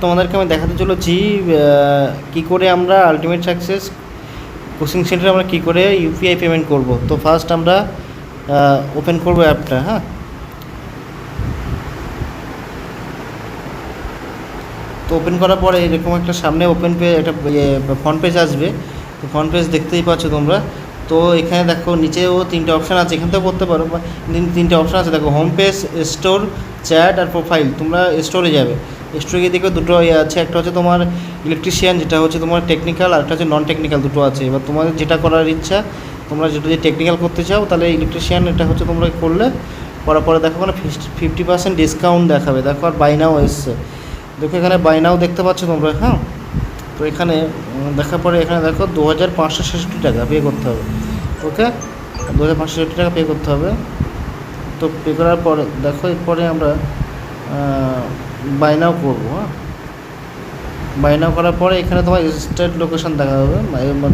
তোমাদেরকে আমি দেখাতে চলেছি কী করে আমরা আলটিমেট সাকসেস কোচিং সেন্টারে আমরা কী করে ইউপিআই পেমেন্ট করব। তো ফার্স্ট আমরা ওপেন করব অ্যাপটা। হ্যাঁ, তো ওপেন করার পরে এরকম একটা সামনে ওপেন পেজ একটা ফ্রন্ট পেজ আসবে। তো ফ্রন্ট পেজ দেখতেই পাচ্ছ তোমরা। তো এখানে দেখো নিচেও তিনটে অপশান আছে, এখান থেকে করতে পারো। তিনটে অপশান আছে দেখো, হোম পেজ, স্টোর, চ্যাট আর প্রোফাইল। তোমরা স্টোরে যাবে, স্টোরে গিয়ে দেখবে দুটো আছে, একটা হচ্ছে তোমার ইলেকট্রিশিয়ান, যেটা হচ্ছে তোমার টেকনিক্যাল, আর একটা হচ্ছে নন টেকনিক্যাল, দুটো আছে। এবার তোমাদের যেটা করার ইচ্ছা, তোমরা যেটা যে টেকনিক্যাল করতে চাও তাহলে ইলেকট্রিশিয়ান এটা হচ্ছে তোমরা করলে, করার পরে দেখো মানে 50% ডিসকাউন্ট দেখাবে। দেখো আর বাই নাও এসছে, দেখো এখানে বাই নাও দেখতে পাচ্ছ তোমরা। হ্যাঁ, তো এখানে দেখার পরে এখানে দেখো 2566 টাকা পে করতে হবে। ওকে, 2566 টাকা পে করতে হবে। তো পে করার পরে দেখো এরপরে আমরা বাই নাও করবো। হ্যাঁ, বাই নাও করার পরে এখানে তোমার স্টেট লোকেশন দেখা হবে,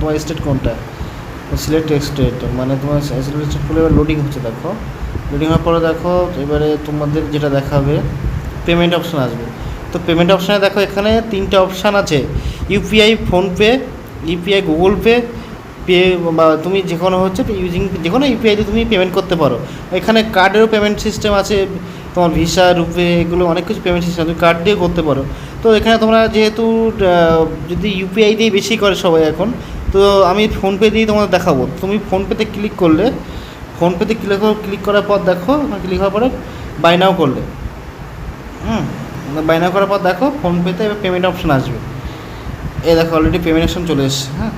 তোমার স্টেট কোনটা, সিলেক্ট স্টেট, মানে তোমার সিলেক্ট স্টেট করলে এবার লোডিং হচ্ছে। দেখো লোডিং হওয়ার পরে দেখো এবারে তোমাদের যেটা দেখাবে পেমেন্ট অপশান আসবে। তো পেমেন্ট অপশানে দেখো এখানে তিনটে অপশান আছে, UPI, PhonePe, UPI Google pay, বা তুমি যে কোনো হচ্ছে ইউজিং যে কোনো ইউপিআই দিয়ে তুমি পেমেন্ট করতে পারো। এখানে কার্ডেরও পেমেন্ট সিস্টেম আছে, তোমার ভিসা, রুপে, এগুলো অনেক কিছু পেমেন্ট সিস্টেম তুমি কার্ড দিয়ে করতে পারো। তো এখানে তোমরা যেহেতু যদি ইউপিআই দিয়ে বেশি করে সবাই এখন, তো আমি ফোনপে দিয়ে তোমাদের দেখাবো। তুমি ফোনপেতে ক্লিক করলে, ফোনপেতে ক্লিক করার পর দেখো, ক্লিক হওয়ার পরে বাই নাও করলে, বাই নাও করার পর দেখো ফোনপেতে এবার পেমেন্ট অপশান আসবে। এই দেখো অলরেডি পেমেন্ট অপশান চলে এসছে। হ্যাঁ,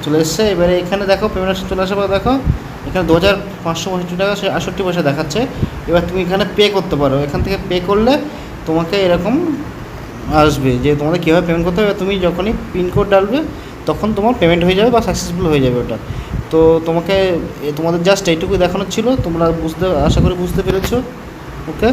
চলে এসছে। এবারে এখানে দেখো পেমেন্ট অপশান চলে আসার পর দেখো এখানে 2565 টাকা 68 পয়সা দেখাচ্ছে। এবার তুমি এখানে পে করতে পারো, এখান থেকে পে করলে তোমাকে এরকম আসবে যে তোমাদের কীভাবে পেমেন্ট করতে হবে। তুমি যখনই পিনকোড ডালবে তখন তোমার পেমেন্ট হয়ে যাবে বা সাকসেসফুল হয়ে যাবে ওটা। তো তোমাদের জাস্ট এইটুকুই দেখানোর ছিল, তোমরা আশা করি বুঝতে পেরেছো। ওকে।